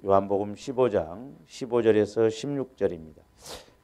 요한복음 15장 15절에서 16절입니다.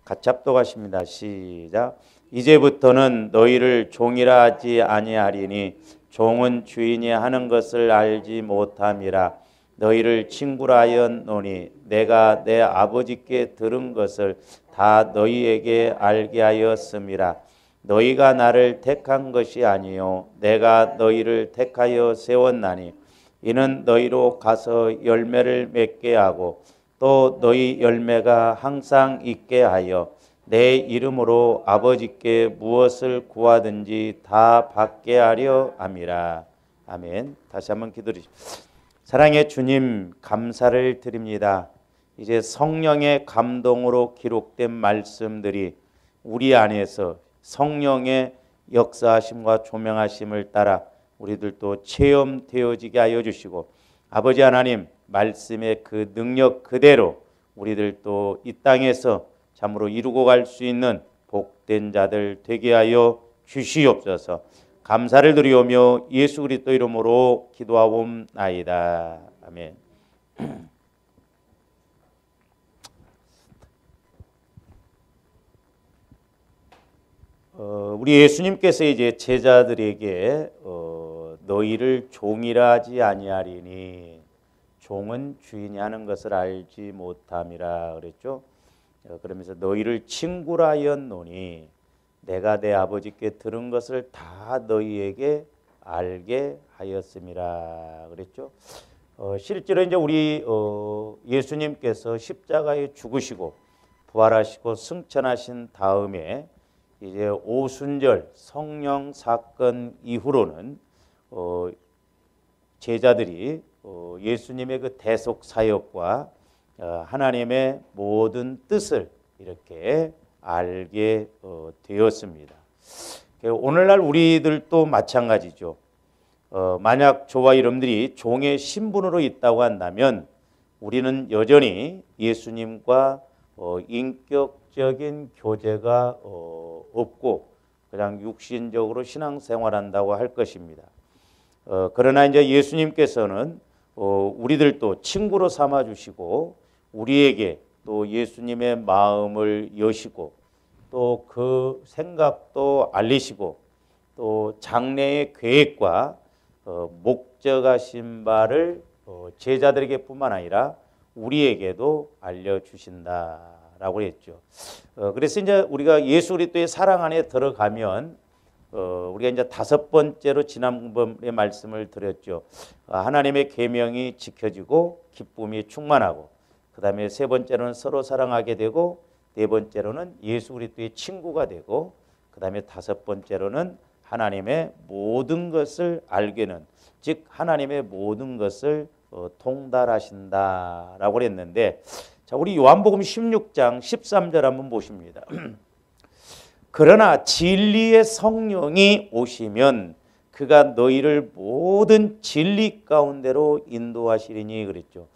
같이 합독하십니다. 시작. 이제부터는 너희를 종이라 하지 아니하리니 종은 주인이 하는 것을 알지 못함이라. 너희를 친구라 하였노니 내가 내 아버지께 들은 것을 다 너희에게 알게 하였음이라. 너희가 나를 택한 것이 아니요 내가 너희를 택하여 세웠나니 이는 너희로 가서 열매를 맺게 하고 또 너희 열매가 항상 있게 하여 내 이름으로 아버지께 무엇을 구하든지 다 받게 하려 함이라. 아멘. 다시 한번 기도드리십시오. 사랑의 주님, 감사를 드립니다. 이제 성령의 감동으로 기록된 말씀들이 우리 안에서 성령의 역사하심과 조명하심을 따라 우리들도 체험되어지게 하여 주시고, 아버지 하나님 말씀의 그 능력 그대로 우리들도 이 땅에서 참으로 이루고 갈 수 있는 복된 자들 되게 하여 주시옵소서. 감사를 드리오며 예수 그리스도 이름으로 기도하옵나이다. 아멘. 우리 예수님께서 이제 제자들에게 너희를 종이라 하지 아니하리니 종은 주인이 하는 것을 알지 못함이라 그랬죠. 그러면서 너희를 친구라 하였노니 내가 내 아버지께 들은 것을 다 너희에게 알게 하였음이라 그랬죠. 실제로 이제 우리 예수님께서 십자가에 죽으시고 부활하시고 승천하신 다음에 이제 오순절 성령 사건 이후로는 제자들이 예수님의 그 대속 사역과 하나님의 모든 뜻을 이렇게 알게 되었습니다. 오늘날 우리들도 마찬가지죠. 만약 저와 여러분들이 종의 신분으로 있다고 한다면 우리는 여전히 예수님과 인격적인 교제가 없고 그냥 육신적으로 신앙생활한다고 할 것입니다. 그러나 이제 예수님께서는 우리들도 친구로 삼아 주시고 우리에게 또 예수님의 마음을 여시고 또 그 생각도 알리시고 또 장래의 계획과 목적하신 바를 제자들에게 뿐만 아니라 우리에게도 알려주신다라고 했죠. 그래서 이제 우리가 예수 그리스도의 사랑 안에 들어가면 우리가 이제 다섯 번째로 지난번에 말씀을 드렸죠. 하나님의 계명이 지켜지고 기쁨이 충만하고, 그 다음에 세 번째로는 서로 사랑하게 되고, 네 번째로는 예수 그리스도의 친구가 되고, 그 다음에 다섯 번째로는 하나님의 모든 것을 알게는, 즉 하나님의 모든 것을 통달하신다라고 했는데, 자, 우리 요한복음 16장 13절 한번 보십니다. 그러나 진리의 성령이 오시면 그가 너희를 모든 진리 가운데로 인도하시리니 그랬죠.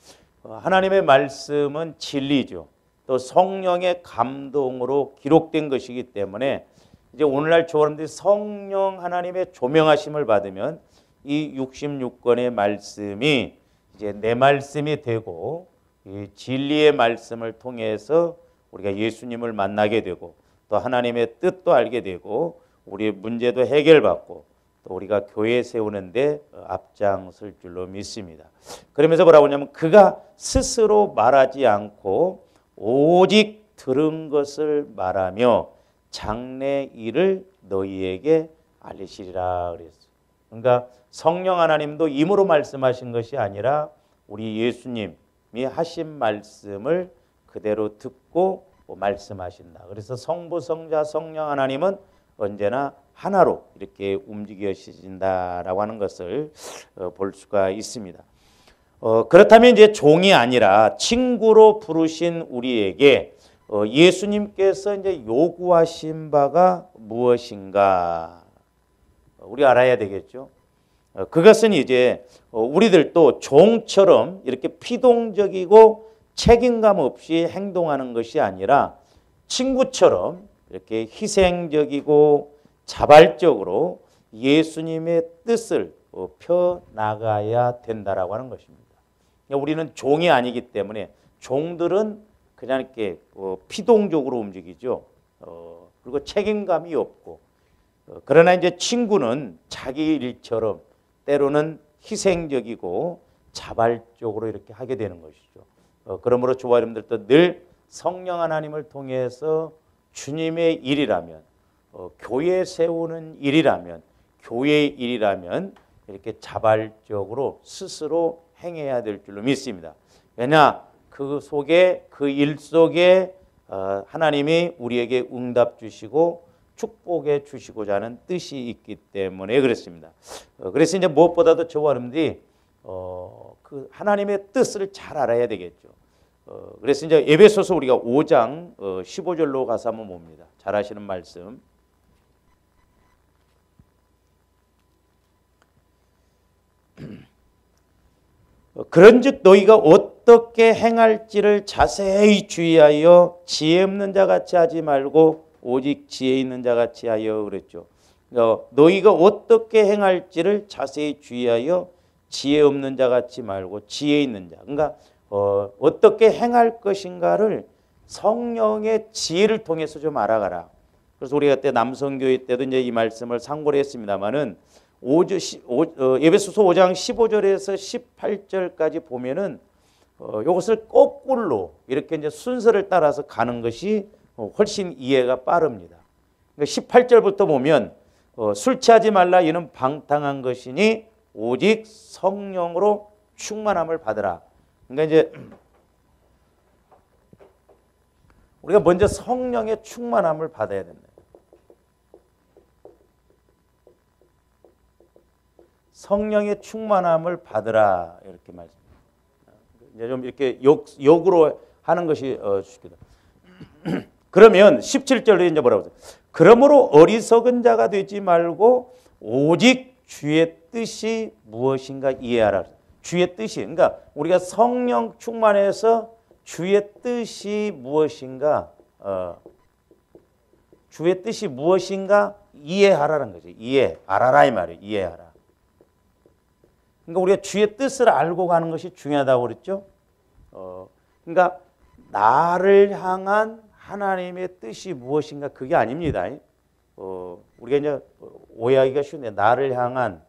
하나님의 말씀은 진리죠. 또 성령의 감동으로 기록된 것이기 때문에 이제 오늘날 저분들이 성령 하나님의 조명하심을 받으면 이 66권의 말씀이 이제 내 말씀이 되고 이 진리의 말씀을 통해서 우리가 예수님을 만나게 되고 또 하나님의 뜻도 알게 되고 우리의 문제도 해결받고 또 우리가 교회 세우는데 앞장설 줄로 믿습니다. 그러면서 뭐라고 하냐면 그가 스스로 말하지 않고 오직 들은 것을 말하며 장래 일을 너희에게 알리시리라 그랬어요. 그러니까 성령 하나님도 임으로 말씀하신 것이 아니라 우리 예수님이 하신 말씀을 그대로 듣고 말씀하신다. 그래서 성부, 성자, 성령 하나님은 언제나 하나로 이렇게 움직여진다라고 하는 것을 볼 수가 있습니다. 그렇다면 이제 종이 아니라 친구로 부르신 우리에게 예수님께서 이제 요구하신 바가 무엇인가 우리 알아야 되겠죠. 그것은 이제 우리들도 종처럼 이렇게 피동적이고 책임감 없이 행동하는 것이 아니라 친구처럼 이렇게 희생적이고 자발적으로 예수님의 뜻을 펴나가야 된다라고 하는 것입니다. 우리는 종이 아니기 때문에 종들은 그냥 이렇게 피동적으로 움직이죠. 그리고 책임감이 없고 그러나 이제 친구는 자기 일처럼 때로는 희생적이고 자발적으로 이렇게 하게 되는 것이죠. 그러므로 저와 여러분들도 늘 성령 하나님을 통해서 주님의 일이라면 교회 세우는 일이라면 교회의 일이라면 이렇게 자발적으로 스스로 행해야 될 줄로 믿습니다. 왜냐 그 속에 그 일 속에 하나님이 우리에게 응답 주시고 축복해 주시고자 하는 뜻이 있기 때문에 그렇습니다. 그래서 이제 무엇보다도 저와 여러분들이 그 하나님의 뜻을 잘 알아야 되겠죠. 그래서 이제 에베소서 우리가 5장 15절로 가서 한번 봅니다. 잘 아시는 말씀. 그런즉 너희가 어떻게 행할지를 자세히 주의하여 지혜 없는 자 같이 하지 말고 오직 지혜 있는 자 같이 하여 그랬죠. 너희가 어떻게 행할지를 자세히 주의하여 지혜 없는 자 같이 말고 지혜 있는 자. 그러니까 어떻게 행할 것인가를 성령의 지혜를 통해서 좀 알아가라. 그래서 우리가 그때 남성교회 때도 이제 이 말씀을 상고를 했습니다만은 에베소서 5장 15절에서 18절까지 보면은 이것을 거꾸로 이렇게 이제 순서를 따라서 가는 것이 훨씬 이해가 빠릅니다. 그러니까 18절부터 보면 술 취하지 말라 이는 방탕한 것이니 오직 성령으로 충만함을 받으라. 그러니까 이제 우리가 먼저 성령의 충만함을 받아야 된다. 성령의 충만함을 받으라 이렇게 말씀합니다. 이제 좀 이렇게 역으로 하는 것이 쉽겠다. 그러면 17절에 이제 뭐라고 하죠? 그러므로 어리석은 자가 되지 말고 오직 주의 뜻이 무엇인가 이해하라. 주의 뜻이 그러니까 우리가 성령 충만해서 주의 뜻이 무엇인가 주의 뜻이 무엇인가 이해하라는 거죠. 알아라 이 말이에요. 이해하라. 그러니까 우리가 주의 뜻을 알고 가는 것이 중요하다고 그랬죠. 그러니까 나를 향한 하나님의 뜻이 무엇인가 그게 아닙니다. 우리가 이제 오해하기가 쉬운데 나를 향한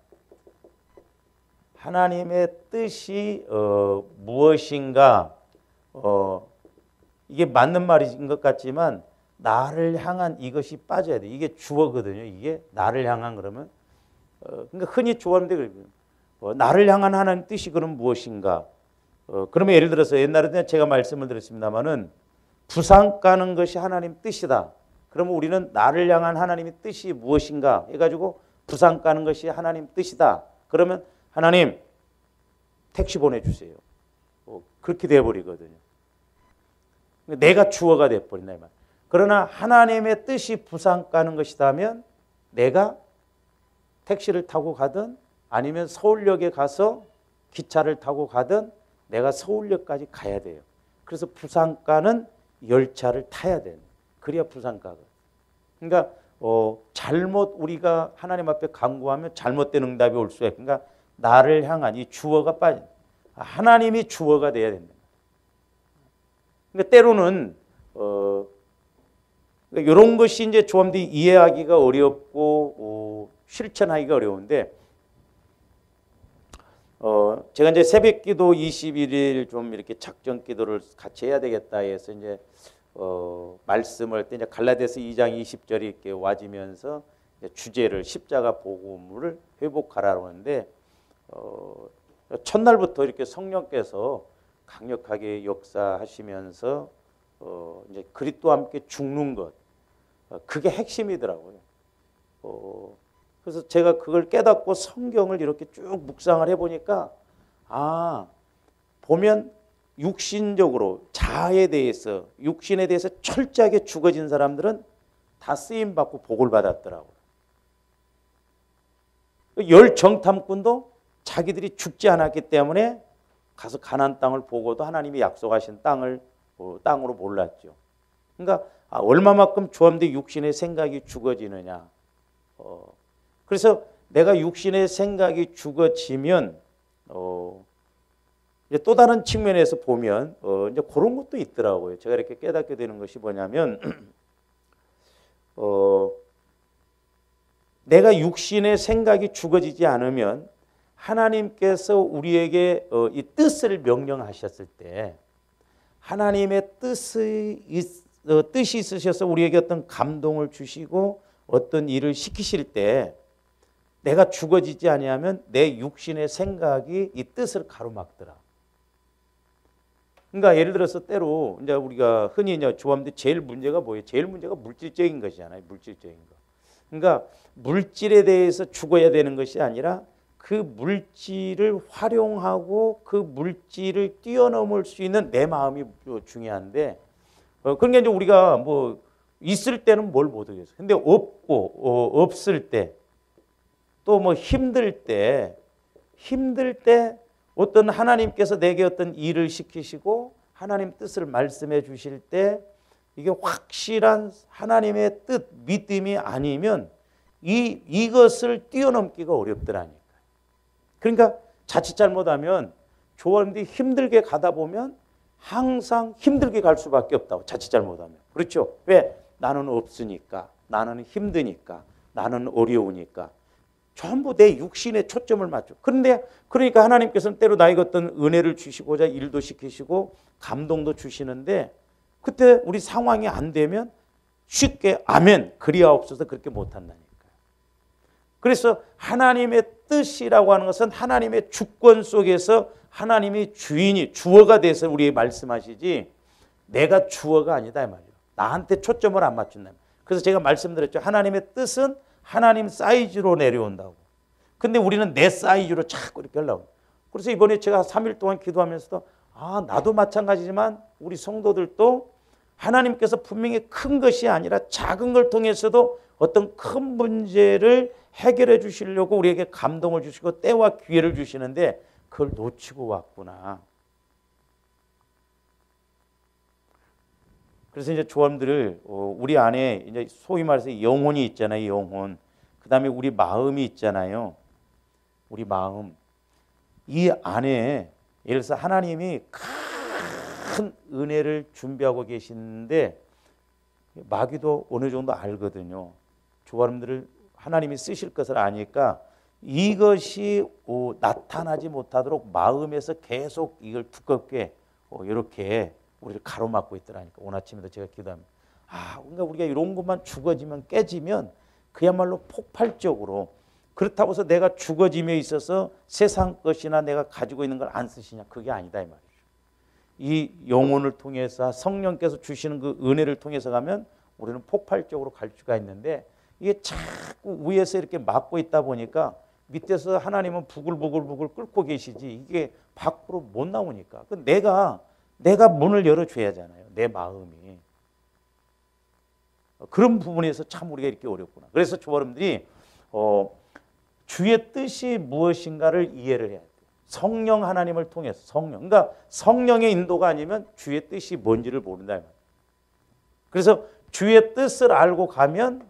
하나님의 뜻이 무엇인가 이게 맞는 말인 것 같지만 나를 향한 이것이 빠져야 돼. 이게 주어거든요. 이게 나를 향한 그러면 그러니까 흔히 좋아하는데 그래요. 나를 향한 하나님 뜻이 그럼 무엇인가? 그러면 예를 들어서 옛날에 제가 말씀을 드렸습니다마는 부상 가는 것이 하나님 뜻이다. 그러면 우리는 나를 향한 하나님의 뜻이 무엇인가 해가지고 부상 가는 것이 하나님 뜻이다. 그러면 하나님 택시 보내주세요. 그렇게 돼버리거든요. 내가 주어가 돼버린다 이 말. 그러나 하나님의 뜻이 부상 가는 것이다면 내가 택시를 타고 가든 아니면 서울역에 가서 기차를 타고 가든 내가 서울역까지 가야 돼요. 그래서 부산가는 열차를 타야 돼요. 그래야 부산가가. 그러니까 잘못 우리가 하나님 앞에 간구하면 잘못된 응답이 올 수가 있고 그러니까 나를 향한 이 주어가 빠진 하나님이 주어가 돼야 된다. 그러니까 때로는 이런 것이 이제 조함들이 이해하기가 어렵고 실천하기가 어려운데 제가 이제 새벽기도 21일 좀 이렇게 작전 기도를 같이 해야 되겠다 해서 이제 말씀을 할 때 이제 갈라디아서 2장 20절이 이렇게 와지면서 주제를 십자가 복음을 회복하라고 하는데 첫날부터 이렇게 성령께서 강력하게 역사하시면서 이제 그리스도와 함께 죽는 것 그게 핵심이더라고요. 그래서 제가 그걸 깨닫고 성경을 이렇게 쭉 묵상을 해보니까 보면 육신적으로 자아에 대해서 육신에 대해서 철저하게 죽어진 사람들은 다 쓰임받고 복을 받았더라고요. 열 정탐꾼도 자기들이 죽지 않았기 때문에 가서 가나안 땅을 보고도 하나님이 약속하신 땅으로 몰랐죠. 그러니까 얼마만큼 조함대 육신의 생각이 죽어지느냐. 그래서 내가 육신의 생각이 죽어지면 이제 또 다른 측면에서 보면 이제 그런 것도 있더라고요. 제가 이렇게 깨닫게 되는 것이 뭐냐면 내가 육신의 생각이 죽어지지 않으면 하나님께서 우리에게 이 뜻을 명령하셨을 때 하나님의 뜻이 있으셔서 우리에게 어떤 감동을 주시고 어떤 일을 시키실 때 내가 죽어지지 아니하면 내 육신의 생각이 이 뜻을 가로막더라. 그러니까 예를 들어서 때로 이제 우리가 흔히 이제 조합인데 제일 문제가 뭐예요? 제일 문제가 물질적인 것이잖아요. 물질적인 거. 그러니까 물질에 대해서 죽어야 되는 것이 아니라 그 물질을 활용하고 그 물질을 뛰어넘을 수 있는 내 마음이 중요한데 그러니까 이제 우리가 뭐 있을 때는 뭘 못 하겠어요. 근데 없을 때 또 뭐 힘들 때 어떤 하나님께서 내게 어떤 일을 시키시고 하나님 뜻을 말씀해 주실 때 이게 확실한 하나님의 뜻, 믿음이 아니면 이것을 뛰어넘기가 어렵더라니까요. 그러니까 자칫 잘못하면 조언들이 힘들게 가다 보면 항상 힘들게 갈 수밖에 없다고. 자칫 잘못하면. 그렇죠? 왜? 나는 없으니까, 나는 힘드니까, 나는 어려우니까. 전부 내 육신에 초점을 맞춰. 그런데 그러니까 하나님께서는 때로 나에게 어떤 은혜를 주시고자 일도 시키시고 감동도 주시는데 그때 우리 상황이 안 되면 쉽게 아멘 그리하옵소서 그렇게 못한다니까요. 그래서 하나님의 뜻이라고 하는 것은 하나님의 주권 속에서 하나님이 주인이 주어가 돼서 우리에게 말씀하시지 내가 주어가 아니다 이 말이에요. 나한테 초점을 안 맞춘다. 그래서 제가 말씀드렸죠. 하나님의 뜻은 하나님 사이즈로 내려온다고. 근데 우리는 내 사이즈로 자꾸 이렇게 하려고. 그래서 이번에 제가 3일 동안 기도하면서도 나도 마찬가지지만 우리 성도들도 하나님께서 분명히 큰 것이 아니라 작은 걸 통해서도 어떤 큰 문제를 해결해 주시려고 우리에게 감동을 주시고 때와 기회를 주시는데 그걸 놓치고 왔구나. 그래서 이제 조언들을 우리 안에 이제 소위 말해서 영혼이 있잖아요, 영혼. 그다음에 우리 마음이 있잖아요. 우리 마음. 이 안에 예를 들어서 하나님이 큰 은혜를 준비하고 계시는데 마귀도 어느 정도 알거든요. 조언들을 하나님이 쓰실 것을 아니까 이것이 나타나지 못하도록 마음에서 계속 이걸 두껍게 이렇게 우리를 가로막고 있더라니까. 오늘 아침에도 제가 기도합니다. 그러니까 우리가 이런 것만 죽어지면 깨지면 그야말로 폭발적으로 그렇다고 해서 내가 죽어짐에 있어서 세상 것이나 내가 가지고 있는 걸 안 쓰시냐. 그게 아니다 이 말이죠. 이 영혼을 통해서 성령께서 주시는 그 은혜를 통해서 가면 우리는 폭발적으로 갈 수가 있는데 이게 자꾸 위에서 이렇게 막고 있다 보니까 밑에서 하나님은 부글부글 끓고 계시지 이게 밖으로 못 나오니까 내가 문을 열어줘야 하잖아요. 내 마음이. 그런 부분에서 참 우리가 이렇게 어렵구나. 그래서 여러분들이 주의 뜻이 무엇인가를 이해를 해야 돼요. 성령 하나님을 통해서 그러니까 성령의 인도가 아니면 주의 뜻이 뭔지를 모른다. 그래서 주의 뜻을 알고 가면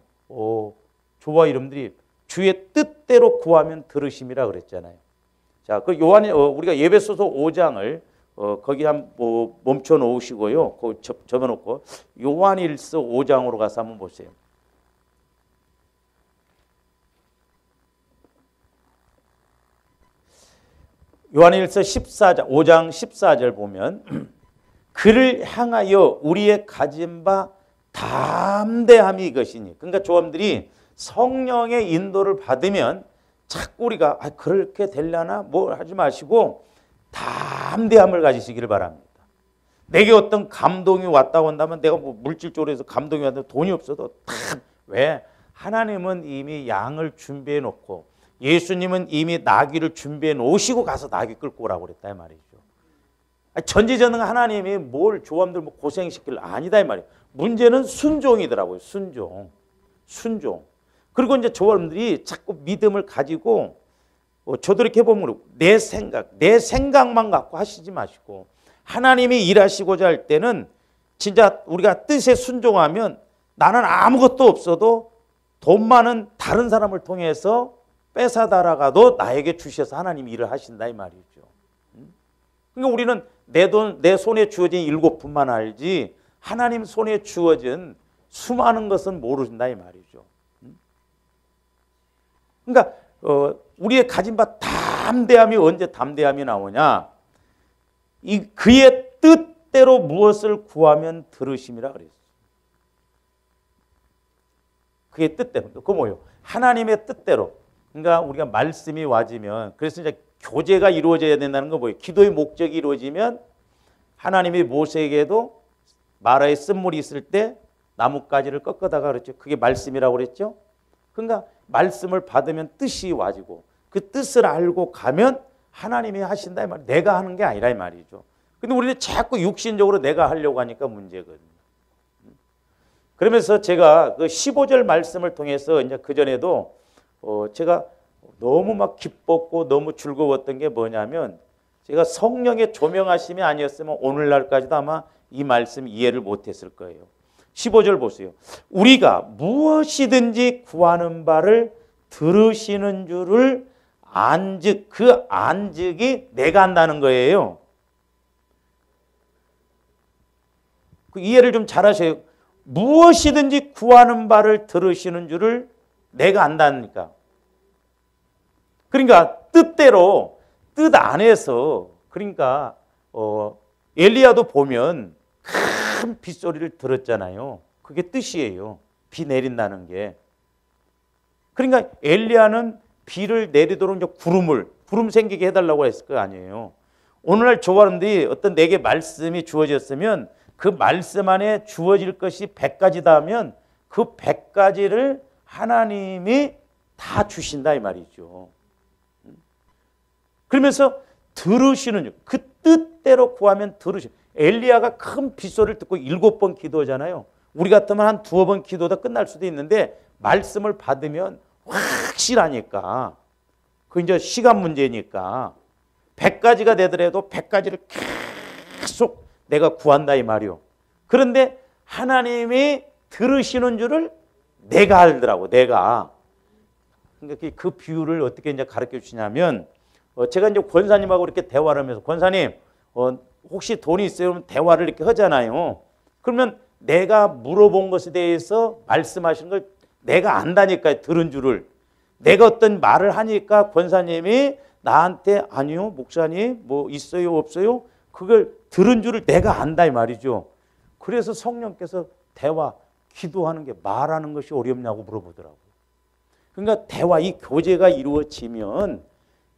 저와 여러분들이 주의 뜻대로 구하면 들으심이라 그랬잖아요. 자, 그 우리가 예배소서 5장을 거기 한번 멈춰 놓으시고요. 거기 접어놓고 요한일서 5장으로 가서 한번 보세요. 요한일서 14장 5장 14절 보면 그를 향하여 우리의 가진 바 담대함이 이것이니. 그러니까 조함들이 성령의 인도를 받으면 자꾸 우리가 그렇게 되려나 뭐 하지 마시고 담대함을 가지시기를 바랍니다. 내게 어떤 감동이 왔다 온다면 내가 뭐 물질적으로 해서 감동이 왔다면 돈이 없어도 왜? 하나님은 이미 양을 준비해 놓고 예수님은 이미 나귀를 준비해 놓으시고 가서 나귀 끌고 오라고 그랬다 이 말이죠. 전지전능 하나님이 뭘 조함들 뭐 고생시킬 아니다 이 말이에요. 문제는 순종이더라고요. 순종. 그리고 이제 조함들이 자꾸 믿음을 가지고 저도 이렇게 보면 내 생각만 갖고 하시지 마시고 하나님이 일하시고자 할 때는 진짜 우리가 뜻에 순종하면 나는 아무것도 없어도 돈 많은 다른 사람을 통해서 뺏어달아가도 나에게 주셔서 하나님이 일을 하신다 이 말이죠. 그러니까 우리는 내 손에 주어진 7푼만 알지 하나님 손에 주어진 수많은 것은 모른다 이 말이죠. 그러니까 우리의 가진 바 담대함이 언제 담대함이 나오냐? 그의 뜻대로 무엇을 구하면 들으심이라 그랬어요. 그의 뜻대로. 그 뭐예요? 하나님의 뜻대로. 그러니까 우리가 말씀이 와지면 그래서 이제 교제가 이루어져야 된다는 거 뭐예요? 기도의 목적이 이루어지면 하나님이 모세에게도 마라의 쓴물이 있을 때 나뭇가지를 꺾어다가 그랬죠. 그게 말씀이라고 그랬죠. 그러니까 말씀을 받으면 뜻이 와지고 그 뜻을 알고 가면 하나님이 하신다 이 말. 내가 하는 게 아니라 이 말이죠. 근데 우리는 자꾸 육신적으로 내가 하려고 하니까 문제거든요. 그러면서 제가 그 15절 말씀을 통해서 이제 그 전에도 제가 너무 막 기뻤고 너무 즐거웠던 게 뭐냐면 제가 성령의 조명하심이 아니었으면 오늘날까지도 아마 이 말씀 이해를 못했을 거예요. 15절 보세요. 우리가 무엇이든지 구하는 바를 들으시는 줄을 안즉 그 안즉이 내가 한다는 거예요. 그 이해를 좀 잘하셔요. 무엇이든지 구하는 바를 들으시는 줄을 내가 안다니까. 그러니까 뜻대로 뜻 안에서 그러니까 엘리야도 보면 큰 빗소리를 들었잖아요. 그게 뜻이에요. 비 내린다는 게. 그러니까 엘리야는 비를 내리도록 이제 구름 생기게 해달라고 했을 거 아니에요. 오늘날 저와는데 어떤 내게 말씀이 주어졌으면 그 말씀 안에 주어질 것이 100가지다 하면 그 100가지를 하나님이 다 주신다 이 말이죠. 그러면서 들으시는 그 뜻대로 구하면 들으시는. 엘리야가 큰 빗소리를 듣고 7번 기도하잖아요. 우리 같으면 한 2번 기도다 끝날 수도 있는데 말씀을 받으면 확실하니까 그 이제 시간 문제니까 100가지가 되더라도 100가지를 계속 내가 구한다 이 말이요. 그런데 하나님이 들으시는 줄을 내가 알더라고. 내가. 그러니까 그 비유를 어떻게 이제 가르쳐 주시냐면 제가 이제 권사님하고 이렇게 대화를 하면서 권사님 혹시 돈이 있어요? 그러면 대화를 이렇게 하잖아요. 그러면 내가 물어본 것에 대해서 말씀하시는 걸 내가 안다니까요. 들은 줄을. 내가 어떤 말을 하니까 권사님이 나한테 아니요 목사님 뭐 있어요 없어요? 그걸 들은 줄을 내가 안다 이 말이죠. 그래서 성령께서 대화, 기도하는 게 말하는 것이 어렵냐고 물어보더라고요. 그러니까 대화, 이 교제가 이루어지면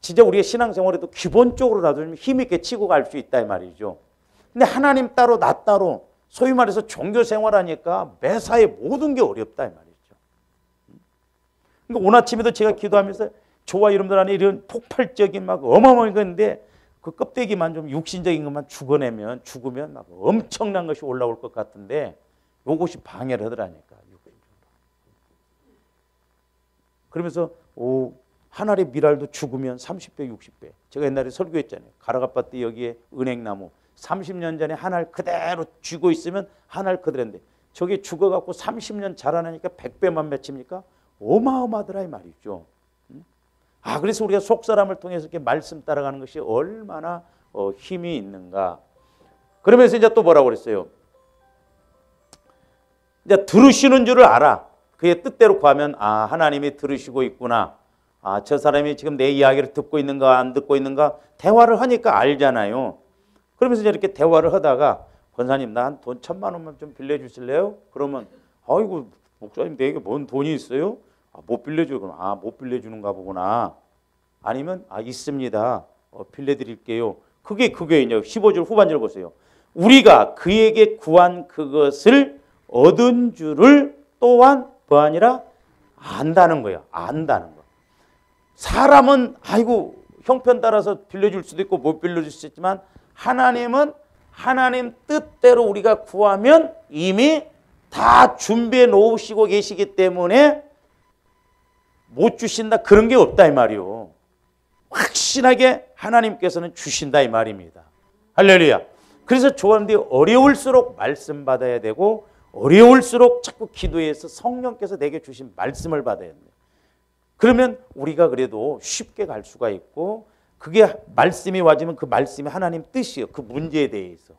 진짜 우리가 신앙생활에도 기본적으로라도 좀 힘있게 치고 갈 수 있다 이 말이죠. 근데 하나님 따로 나 따로 소위 말해서 종교생활하니까 매사에 모든 게 어렵다 이 말이죠. 그러니까 오늘 아침에도 제가 기도하면서 저와 여러분들 안에 이런 폭발적인 막 어마어마한 건데 그 껍데기만 좀 육신적인 것만 죽으면 막 엄청난 것이 올라올 것 같은데 요것이 방해를 하더라니까. 그러면서 한 알의 밀알도 죽으면 30배, 60배. 제가 옛날에 설교했잖아요. 가라가파트 여기에 은행나무 30년 전에 한 알 그대로 쥐고 있으면 한 알 그대로인데 저게 죽어갖고 30년 자라나니까 100배만 맺힙니까? 어마어마하더라 이 말이죠. 그래서 우리가 속사람을 통해서 이렇게 말씀 따라가는 것이 얼마나 힘이 있는가. 그러면서 이제 또 뭐라고 그랬어요? 이제 들으시는 줄을 알아. 그의 뜻대로 구하면 하나님이 들으시고 있구나. 저 사람이 지금 내 이야기를 듣고 있는가 안 듣고 있는가 대화를 하니까 알잖아요. 그러면서 이제 이렇게 대화를 하다가 권사님 나 한 돈 1,000만 원만 좀 빌려주실래요? 그러면 아이고 목사님 내게 뭔 돈이 있어요? 못 빌려줘요. 그럼 못 빌려주는가 보구나. 아니면 있습니다. 빌려드릴게요. 그게 이제 15절 후반절 보세요. 우리가 그에게 구한 그것을 얻은 줄을 또한 뭐 아니라 안다는 거예요. 안다는 거. 사람은 형편 따라서 빌려줄 수도 있고 못 빌려줄 수 있지만 하나님은 하나님 뜻대로 우리가 구하면 이미 다 준비해 놓으시고 계시기 때문에 못 주신다 그런 게 없다 이 말이요. 확실하게 하나님께서는 주신다 이 말입니다. 할렐루야. 그래서 조언들이 어려울수록 말씀 받아야 되고 어려울수록 자꾸 기도해서 성령께서 내게 주신 말씀을 받아야 됩니다. 그러면 우리가 그래도 쉽게 갈 수가 있고 그게 말씀이 와지면 그 말씀이 하나님 뜻이에요. 그 문제에 대해서.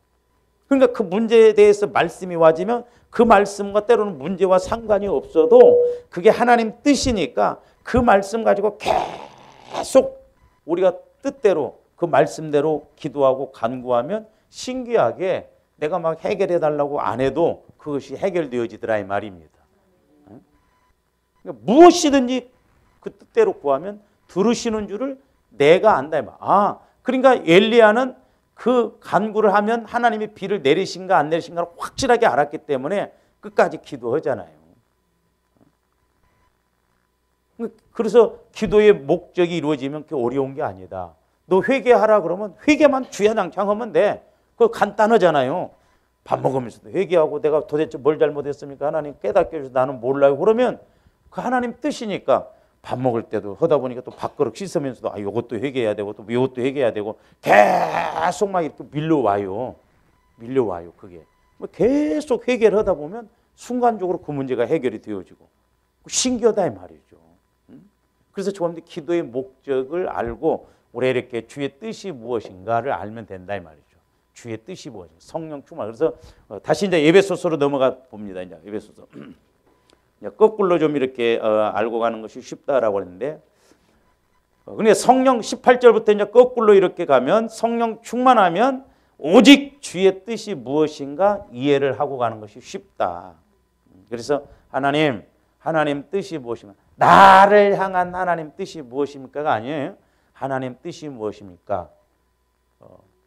그러니까 그 문제에 대해서 말씀이 와지면 그 말씀과 때로는 문제와 상관이 없어도 그게 하나님 뜻이니까 그 말씀 가지고 계속 우리가 뜻대로 그 말씀대로 기도하고 간구하면 신기하게 내가 막 해결해 달라고 안 해도 그것이 해결되어지더라 이 말입니다. 그러니까 무엇이든지 그 뜻대로 구하면 들으시는 줄을 내가 안다 이 말. 그러니까 엘리야는 그 간구를 하면 하나님이 비를 내리신가 안 내리신가를 확실하게 알았기 때문에 끝까지 기도하잖아요. 그래서 기도의 목적이 이루어지면 그게 어려운 게 아니다. 너 회개하라 그러면 회개만 주야장창하면 돼. 그거 간단하잖아요. 밥 먹으면서도 회개하고 내가 도대체 뭘 잘못했습니까? 하나님 깨닫게 해주셔서 나는 몰라요. 그러면 그 하나님 뜻이니까 밥 먹을 때도 하다 보니까 또 밥그릇 씻으면서도 이것도 회개해야 되고 또 이것도 회개해야 되고 계속 막 이렇게 밀려와요. 그게. 계속 회개를 하다 보면 순간적으로 그 문제가 해결이 되어지고 신기하다 이 말이죠. 그래서 조합원들이 기도의 목적을 알고 우리 이렇게 주의 뜻이 무엇인가를 알면 된다 이 말이죠. 주의 뜻이 무엇인가, 성령 충만. 그래서 다시 이제 에베소서로 넘어가 봅니다. 이제 에베소서. 거꾸로 좀 이렇게 알고 가는 것이 쉽다라고 했는데, 근데 성령 18절부터 이제 거꾸로 이렇게 가면 성령 충만하면 오직 주의 뜻이 무엇인가 이해를 하고 가는 것이 쉽다. 그래서 하나님 뜻이 무엇인가? 나를 향한 하나님 뜻이 무엇입니까가 아니에요. 하나님 뜻이 무엇입니까?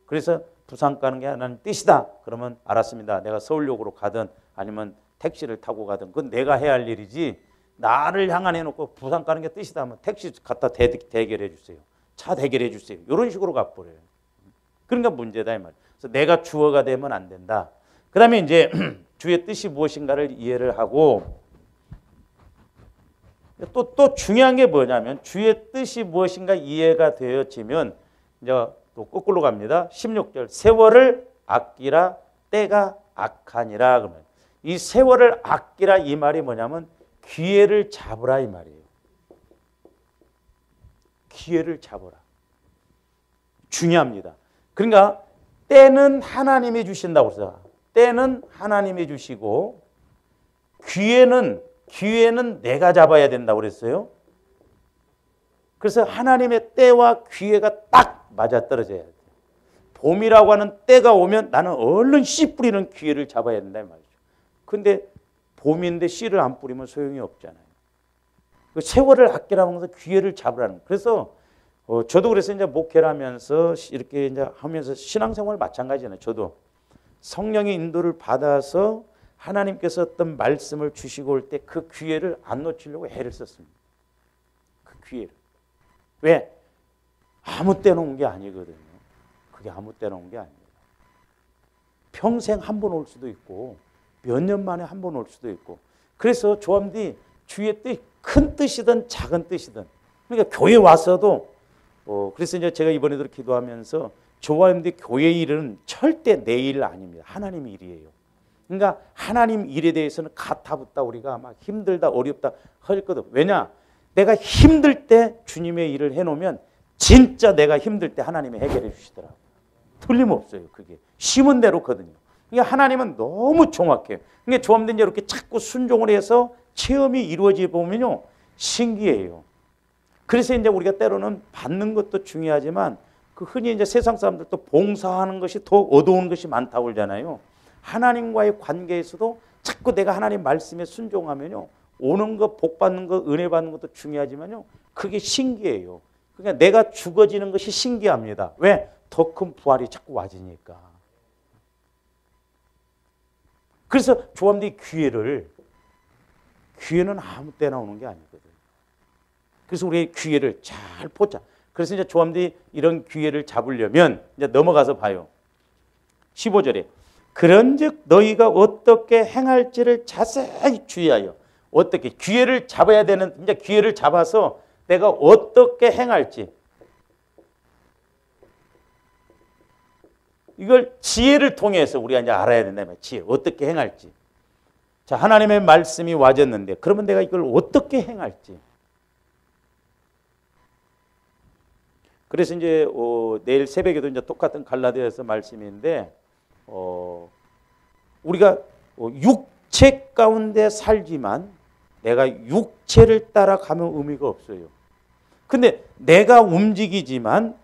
그래서 부산 가는 게 하나님 뜻이다. 그러면 알았습니다. 내가 서울역으로 가든 아니면 택시를 타고 가든 그건 내가 해야 할 일이지 나를 향한 해놓고 부산 가는 게 뜻이다 하면 택시 갖다 대결해 주세요. 차 대결해 주세요. 이런 식으로 가버려요. 그러니까 문제다 이 말이에요. 그래서 내가 주어가 되면 안 된다. 그 다음에 이제 주의 뜻이 무엇인가를 이해를 하고 또 중요한 게 뭐냐면 주의 뜻이 무엇인가 이해가 되어지면 이제 또 거꾸로 갑니다. 16절 세월을 아끼라 때가 악하니라. 그러면 이 세월을 아끼라 이 말이 뭐냐면 기회를 잡으라 이 말이에요. 기회를 잡으라. 중요합니다. 그러니까 때는 하나님이 주신다고 그래서 때는 하나님이 주시고 기회는 내가 잡아야 된다고 그랬어요. 그래서 하나님의 때와 기회가 딱 맞아떨어져야 돼요. 봄이라고 하는 때가 오면 나는 얼른 씨 뿌리는 기회를 잡아야 된다 이 말이죠. 근데 봄인데 씨를 안 뿌리면 소용이 없잖아요. 그 세월을 아끼라는 것은 기회를 잡으라는 거예요. 그래서 저도 그래서 이제 목회를 하면서 이렇게 이제 하면서 신앙생활 마찬가지잖아요. 저도 성령의 인도를 받아서 하나님께서 어떤 말씀을 주시고 올 때 그 기회를 안 놓치려고 애를 썼습니다. 그 기회를. 왜? 아무 때나 온 게 아니거든요. 그게 아무 때나 온 게 아니에요. 평생 한 번 올 수도 있고 몇 년 만에 한 번 올 수도 있고 그래서 조함들이 주의 뜻, 큰 뜻이든 작은 뜻이든 그러니까 교회 와서도 그래서 이제 제가 이번에도 기도하면서 조함들이 교회 일은 절대 내 일 아닙니다. 하나님 일이에요. 그러니까 하나님 일에 대해서는 가타붙다 우리가 막 힘들다 어렵다 할 거든. 왜냐? 내가 힘들 때 주님의 일을 해놓으면 진짜 내가 힘들 때 하나님이 해결해 주시더라고요. 틀림없어요. 그게 심은 대로거든요. 그러니까 하나님은 너무 정확해요. 그러니까 조함들이 이렇게 자꾸 순종을 해서 체험이 이루어져 보면요 신기해요. 그래서 이제 우리가 때로는 받는 것도 중요하지만 그 흔히 이제 세상 사람들도 봉사하는 것이 더 얻어오는 것이 많다고 그러잖아요. 하나님과의 관계에서도 자꾸 내가 하나님 말씀에 순종하면요 오는 것, 복 받는 것, 은혜 받는 것도 중요하지만요 그게 신기해요. 그러니까 내가 죽어지는 것이 신기합니다. 왜? 더 큰 부활이 자꾸 와지니까. 그래서 조함들이 기회는 아무 때나 오는 게 아니거든요. 그래서 우리 기회를 잘 보자. 그래서 이제 조함들이 이런 기회를 잡으려면 이제 넘어가서 봐요. 15절에 그런즉 너희가 어떻게 행할지를 자세히 주의하여 어떻게 기회를 잡아야 되는 이제 기회를 잡아서 내가 어떻게 행할지 이걸 지혜를 통해서 우리가 이제 알아야 된다. 지혜 어떻게 행할지. 자 하나님의 말씀이 와졌는데 그러면 내가 이걸 어떻게 행할지. 그래서 이제 내일 새벽에도 이제 똑같은 갈라디아서 말씀인데 우리가 육체 가운데 살지만 내가 육체를 따라가면 의미가 없어요. 근데 내가 움직이지만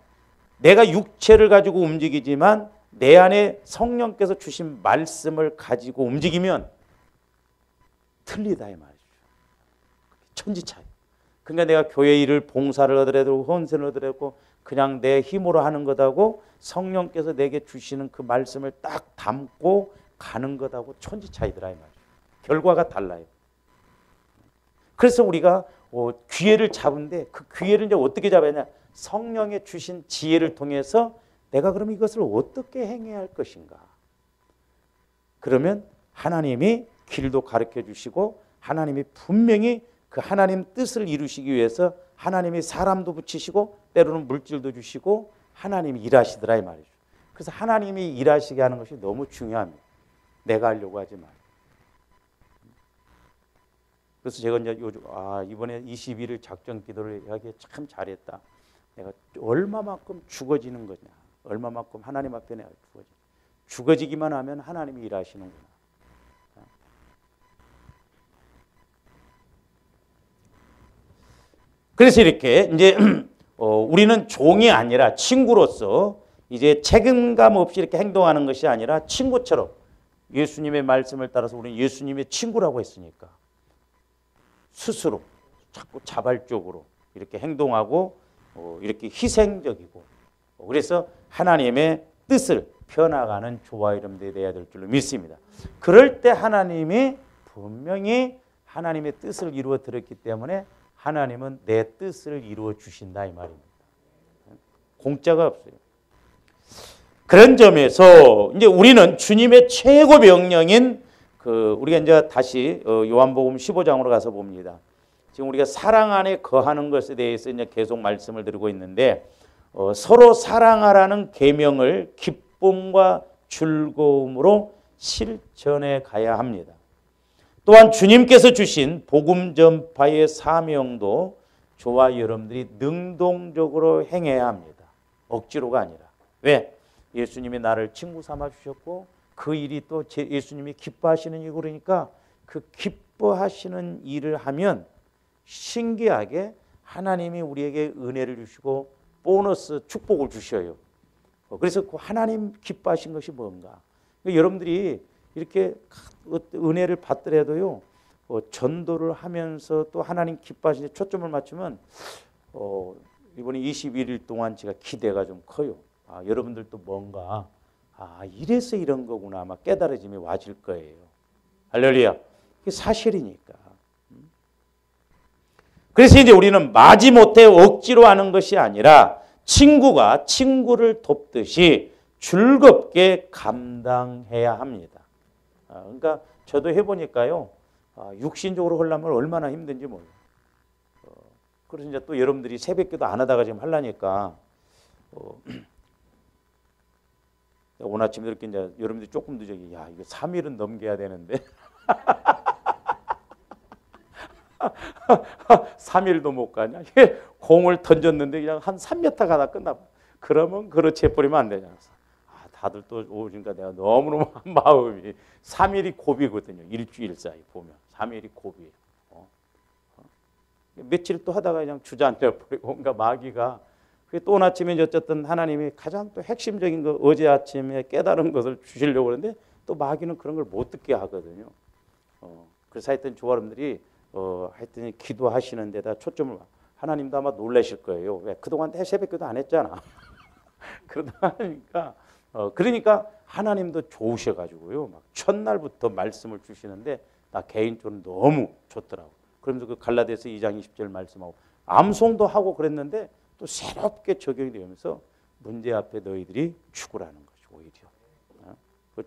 내가 육체를 가지고 움직이지만 내 안에 성령께서 주신 말씀을 가지고 움직이면 틀리다 이 말이죠. 천지차이. 그러니까 내가 교회 일을 봉사를 하더라도 헌신을 하더라도 그냥 내 힘으로 하는 것하고 성령께서 내게 주시는 그 말씀을 딱 담고 가는 것하고 천지차이더라 이 말이죠. 결과가 달라요. 그래서 우리가 기회를 잡은데 그 기회를 이제 어떻게 잡았냐? 성령의 주신 지혜를 통해서 내가 그럼 이것을 어떻게 행해야 할 것인가? 그러면 하나님이 길도 가르쳐 주시고 하나님이 분명히 그 하나님 뜻을 이루시기 위해서 하나님이 사람도 붙이시고 때로는 물질도 주시고 하나님이 일하시더라 이 말이죠. 그래서 하나님이 일하시게 하는 것이 너무 중요합니다. 내가 하려고 하지 말고. 그래서 제가 이제 요즘 이번에 21일 작정 기도를 하기에 참 잘했다. 내가 얼마만큼 죽어지는 거냐. 얼마만큼 하나님 앞에 내가 죽어지기만 하면 하나님이 일하시는구나. 그래서 이렇게 이제 우리는 종이 아니라 친구로서 이제 책임감 없이 이렇게 행동하는 것이 아니라 친구처럼 예수님의 말씀을 따라서 우리는 예수님의 친구라고 했으니까 스스로 자꾸 자발적으로 이렇게 행동하고 이렇게 희생적이고 그래서 하나님의 뜻을 펴나가는 조화 이름들이 돼야 될 줄로 믿습니다. 그럴 때 하나님이 분명히 하나님의 뜻을 이루어 드렸기 때문에 하나님은 내 뜻을 이루어 주신다 이 말입니다. 공짜가 없어요. 그런 점에서 이제 우리는 주님의 최고 명령인 우리가 이제 다시 요한복음 15장으로 가서 봅니다. 지금 우리가 사랑 안에 거하는 것에 대해서 이제 계속 말씀을 드리고 있는데 서로 사랑하라는 계명을 기쁨과 즐거움으로 실천해 가야 합니다. 또한 주님께서 주신 복음 전파의 사명도 저와 여러분들이 능동적으로 행해야 합니다. 억지로가 아니라. 왜? 예수님이 나를 친구 삼아 주셨고 그 일이 또 예수님이 기뻐하시는 일이고 그러니까 그 기뻐하시는 일을 하면 신기하게 하나님이 우리에게 은혜를 주시고 보너스 축복을 주셔요. 그래서 그 하나님 기뻐하신 것이 뭔가. 그러니까 여러분들이 이렇게 은혜를 받더라도요 전도를 하면서 또 하나님 기뻐하시는 데 초점을 맞추면 이번에 21일 동안 제가 기대가 좀 커요. 여러분들도 뭔가 이래서 이런 거구나 아마 깨달아짐이 와질 거예요. 할렐루야. 그게 사실이니까. 그래서 이제 우리는 마지못해 억지로 하는 것이 아니라 친구가 친구를 돕듯이 즐겁게 감당해야 합니다. 그러니까 저도 해보니까요 육신적으로 하려면 얼마나 힘든지 몰라요. 그래서 이제 또 여러분들이 새벽기도 안 하다가 지금 하려니까 오늘 아침에 이렇게 이제 여러분들이 조금 늦어기 이거 3일은 넘겨야 되는데 3일도 못 가냐? 공을 던졌는데 그냥 한 3m 가다 끝나. 그러면 그렇지 해버리면 안 되냐? 다들 또 오니까 내가 너무너무 마음이 3일이 고비거든요. 일주일 사이 보면 3일이 고비예요. 며칠 또 하다가 그냥 주저앉아 버리고 뭔가 마귀가 또 오늘 아침에 어쨌든 하나님이 가장 또 핵심적인 거 어제 아침에 깨달은 것을 주시려고 그러는데 또 마귀는 그런 걸 못 듣게 하거든요. 그래서 하여튼 조아름들이 하여튼 기도하시는 데다 초점을 하나님도 아마 놀라실 거예요. 왜? 그동안 내 새벽기도 안 했잖아. 그러다 하니까 그러니까 하나님도 좋으셔가지고요. 막 첫날부터 말씀을 주시는데 나 개인적으로 너무 좋더라고. 그러면서 그 갈라디아서 2장 20절 말씀하고 암송도 하고 그랬는데 또 새롭게 적용이 되면서 문제 앞에 너희들이 죽으라는 것이 오히려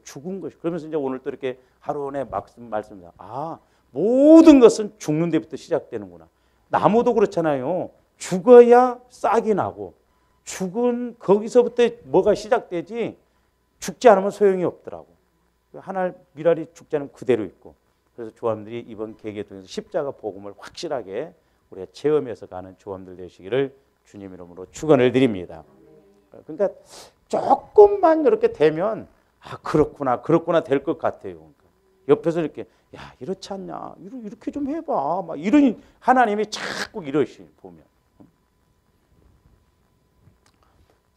죽은 것이. 그러면서 이제 오늘 또 이렇게 하루 내 말씀입니다. 모든 것은 죽는 데부터 시작되는구나. 나무도 그렇잖아요. 죽어야 싹이 나고 죽은 거기서부터 뭐가 시작되지 죽지 않으면 소용이 없더라고. 하나 미랄이 죽지 않으면 그대로 있고. 그래서 조함들이 이번 계기에 통해서 십자가 복음을 확실하게 우리가 체험해서 가는 조함들 되시기를 주님 이름으로 축원을 드립니다. 그러니까 조금만 이렇게 되면 그렇구나 될 것 같아요. 옆에서 이렇게 야 이렇지 않냐 이렇게 좀 해봐 막 이런 하나님이 자꾸 이러시 보면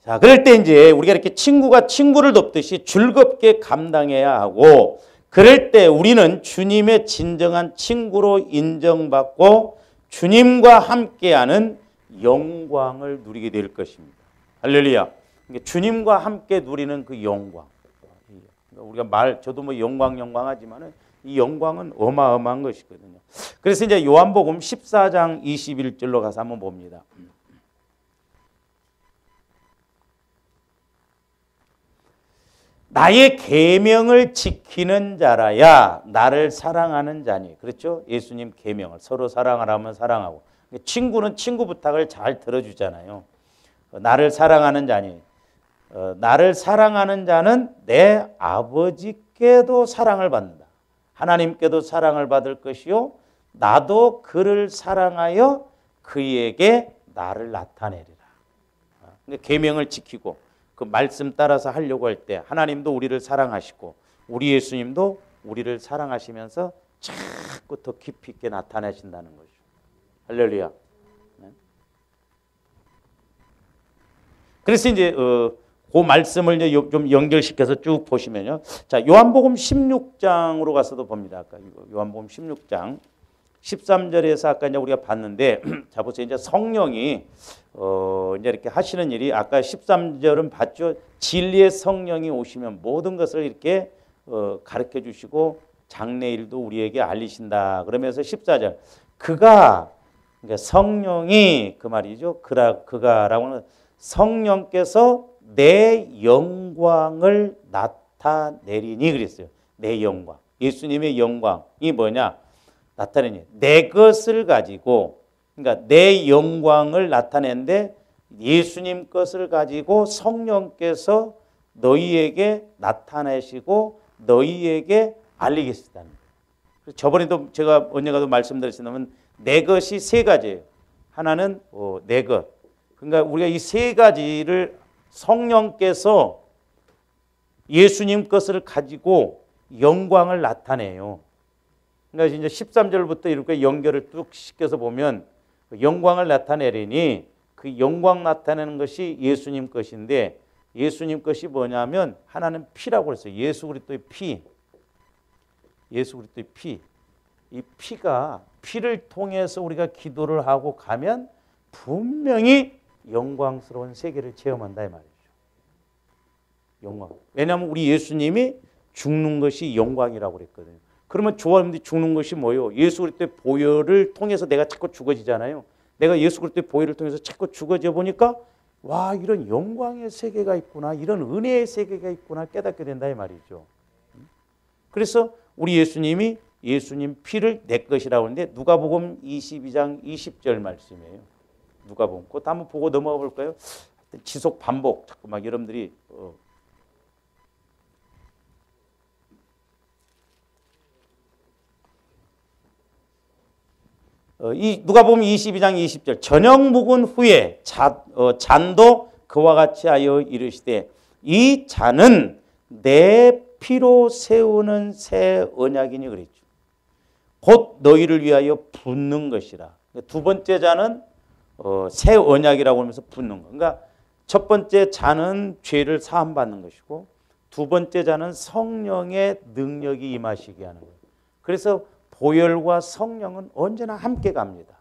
자 그럴 때 이제 우리가 이렇게 친구가 친구를 돕듯이 즐겁게 감당해야 하고 그럴 때 우리는 주님의 진정한 친구로 인정받고 주님과 함께하는 영광을 누리게 될 것입니다. 할렐루야. 주님과 함께 누리는 그 영광. 우리가 저도 뭐 영광 하지만은 이 영광은 어마어마한 것이거든요. 그래서 이제 요한복음 14장 21절로 가서 한번 봅니다. 나의 계명을 지키는 자라야 나를 사랑하는 자니. 그렇죠? 예수님 계명을 서로 사랑하라면 사랑하고. 친구는 친구 부탁을 잘 들어주잖아요. 나를 사랑하는 자니. 나를 사랑하는 자는 내 아버지께도 사랑을 받는다. 하나님께도 사랑을 받을 것이요. 나도 그를 사랑하여 그에게 나를 나타내리라. 계명을 지키고 그 말씀 따라서 하려고 할 때 하나님도 우리를 사랑하시고 우리 예수님도 우리를 사랑하시면서 자꾸 더 깊이 있게 나타내신다는 거죠. 할렐루야. 그래서 이제 그 말씀을 이제 좀 연결시켜서 쭉 보시면요. 자, 요한복음 16장으로 가서도 봅니다. 아까 요한복음 16장 13절에서 아까 이제 우리가 봤는데 자 보세요. 이제 성령이 이제 이렇게 하시는 일이 아까 13절은 봤죠. 진리의 성령이 오시면 모든 것을 이렇게 가르쳐 주시고 장래일도 우리에게 알리신다. 그러면서 14절 그가 그러니까 성령이 그 말이죠. 그가라고는 성령께서 내 영광을 나타내리니 그랬어요. 내 영광. 예수님의 영광이 뭐냐? 나타내니 내 것을 가지고 그러니까 내 영광을 나타내는데 예수님 것을 가지고 성령께서 너희에게 나타내시고 너희에게 알리겠다는 거예요. 저번에도 제가 언젠가도 말씀드렸지만 내 것이 세 가지예요. 하나는 내 것. 그러니까 우리가 이 세 가지를 성령께서 예수님 것을 가지고 영광을 나타내요. 그러니까 이제 13절부터 이렇게 연결을 뚝 시켜서 보면 영광을 나타내리니 그 영광 나타내는 것이 예수님 것인데 예수님 것이 뭐냐면 하나는 피라고 했어요. 예수 그리스도의 피. 예수 그리스도의 피. 이 피가 피를 통해서 우리가 기도를 하고 가면 분명히 영광스러운 세계를 체험한다 이 말이죠. 영광. 왜냐하면 우리 예수님이 죽는 것이 영광이라고 그랬거든요. 그러면 조합원들이 죽는 것이 뭐예요? 예수 그리스도의 보혈을 통해서 내가 자꾸 죽어지잖아요. 내가 예수 그리스도의 보혈을 통해서 자꾸 죽어져 보니까 와 이런 영광의 세계가 있구나. 이런 은혜의 세계가 있구나 깨닫게 된다 이 말이죠. 그래서 우리 예수님이 예수님 피를 내 것이라고 하는데 누가복음 22장 20절 말씀이에요. 누가복음. 그것도 한번 보고 넘어가 볼까요? 지속 반복 자꾸 막 여러분들이 이 누가복음 22장 20절 저녁 묵은 후에 잔도 그와 같이 하여 이르시되 이 잔은 내 피로 세우는 새 언약이니 그랬죠. 곧 너희를 위하여 붓는 것이라. 두 번째 잔은 새 언약이라고 하면서 붓는 거. 그러니까 첫 번째 잔은 죄를 사함받는 것이고 두 번째 잔은 성령의 능력이 임하시게 하는 거예요. 그래서 보혈과 성령은 언제나 함께 갑니다.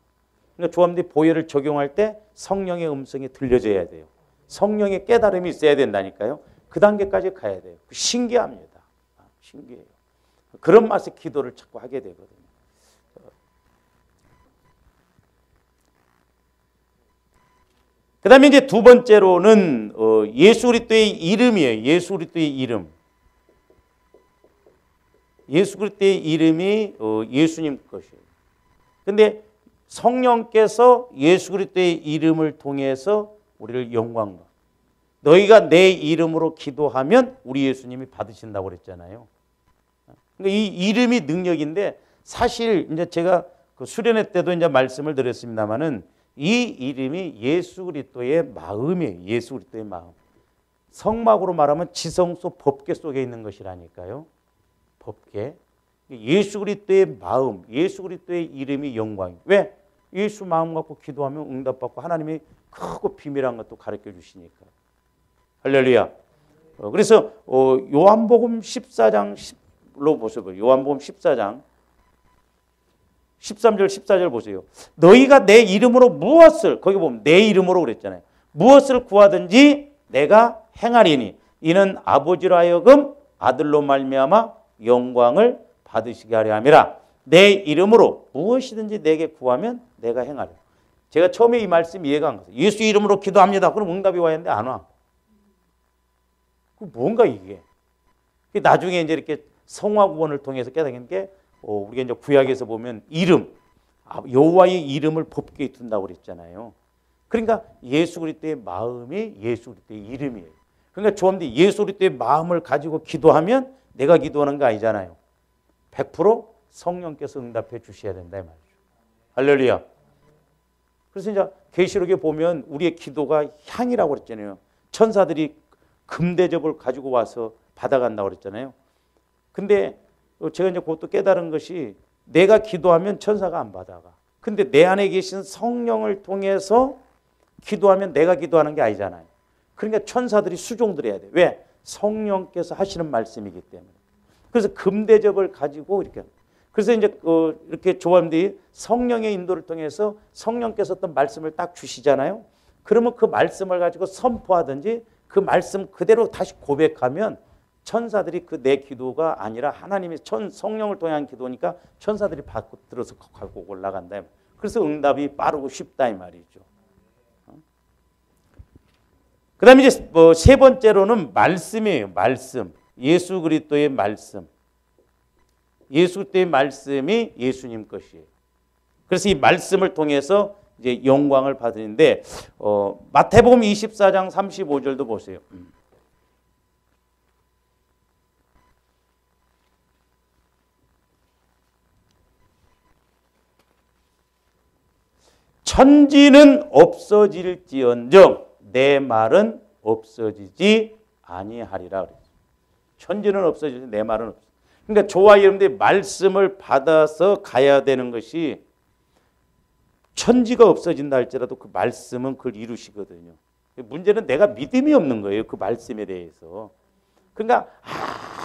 그러니까 조합들이 보혈을 적용할 때 성령의 음성이 들려져야 돼요. 성령의 깨달음이 있어야 된다니까요. 그 단계까지 가야 돼요. 신기합니다. 신기해요. 그런 맛에 기도를 자꾸 하게 되거든요. 그 다음에 이제 두 번째로는 예수 그리스도의 이름이에요. 예수 그리스도의 이름. 예수 그리스도의 이름이 예수님 것이에요. 그런데 성령께서 예수 그리스도의 이름을 통해서 우리를 영광 받. 너희가 내 이름으로 기도하면 우리 예수님이 받으신다고 그랬잖아요. 그러니까 이 이름이 능력인데 사실 이제 제가 그 수련회 때도 이제 말씀을 드렸습니다만은 이 이름이 예수 그리스도의 마음이에요. 예수 그리스도의 마음. 성막으로 말하면 지성소 법궤 속에 있는 것이라니까요. 법궤. 예수 그리스도의 마음, 예수 그리스도의 이름이 영광이에요. 왜? 예수 마음 갖고 기도하면 응답받고 하나님이 크고 비밀한 것도 가르쳐 주시니까. 할렐루야. 그래서 요한복음 14장 10로 보세요. 요한복음 14장 13절 14절 보세요. 너희가 내 이름으로 무엇을, 거기 보면 내 이름으로 그랬잖아요. 무엇을 구하든지 내가 행하리니 이는 아버지로 하여금 아들로 말미암아 영광을 받으시게 하려 함이라. 내 이름으로 무엇이든지 내게 구하면 내가 행하리. 제가 처음에 이 말씀 이해가 안 갔어요. 예수 이름으로 기도합니다. 그럼 응답이 와야 하는데 안 와. 그 뭔가 이게. 나중에 이제 이렇게 성화 구원을 통해서 깨닫는 게 우리가 이제 구약에서 보면 이름, 여호와의 이름을 법궤에 둔다고 그랬잖아요. 그러니까 예수 그리스도의 마음이 예수 그리스도의 이름이에요. 그러니까 조합원들이 예수 그리스도의 마음을 가지고 기도하면 내가 기도하는 거 아니잖아요. 100% 성령께서 응답해 주셔야 된다 이 말이죠. 할렐루야. 그래서 이제 계시록에 보면 우리의 기도가 향이라고 그랬잖아요. 천사들이 금대접을 가지고 와서 받아간다고 그랬잖아요. 근데 제가 이제 그것도 깨달은 것이 내가 기도하면 천사가 안 받아가. 근데 내 안에 계신 성령을 통해서 기도하면 내가 기도하는 게 아니잖아요. 그러니까 천사들이 수종들어야 돼. 왜? 성령께서 하시는 말씀이기 때문에. 그래서 금대접을 가지고 이렇게. 그래서 이제 이렇게 조합들이 성령의 인도를 통해서 성령께서 어떤 말씀을 딱 주시잖아요. 그러면 그 말씀을 가지고 선포하든지 그 말씀 그대로 다시 고백하면 천사들이 그 내 기도가 아니라 하나님의 성령을 통해 한 기도니까 천사들이 받고 들어서 갖고 올라간다. 그래서 응답이 빠르고 쉽다 이 말이죠. 그 다음에 이제 세 번째로는 말씀이에요. 말씀. 예수 그리스도의 말씀. 예수 그리스도의 말씀이 예수님 것이에요. 그래서 이 말씀을 통해서 이제 영광을 받으는데 마태복음 24장 35절도 보세요. 천지는 없어질지언정 내 말은 없어지지 아니하리라. 천지는 없어지지 내 말은 없어. 그러니까 저와 여러분들이 말씀을 받아서 가야 되는 것이 천지가 없어진다 할지라도 그 말씀은 그걸 이루시거든요. 문제는 내가 믿음이 없는 거예요. 그 말씀에 대해서. 그러니까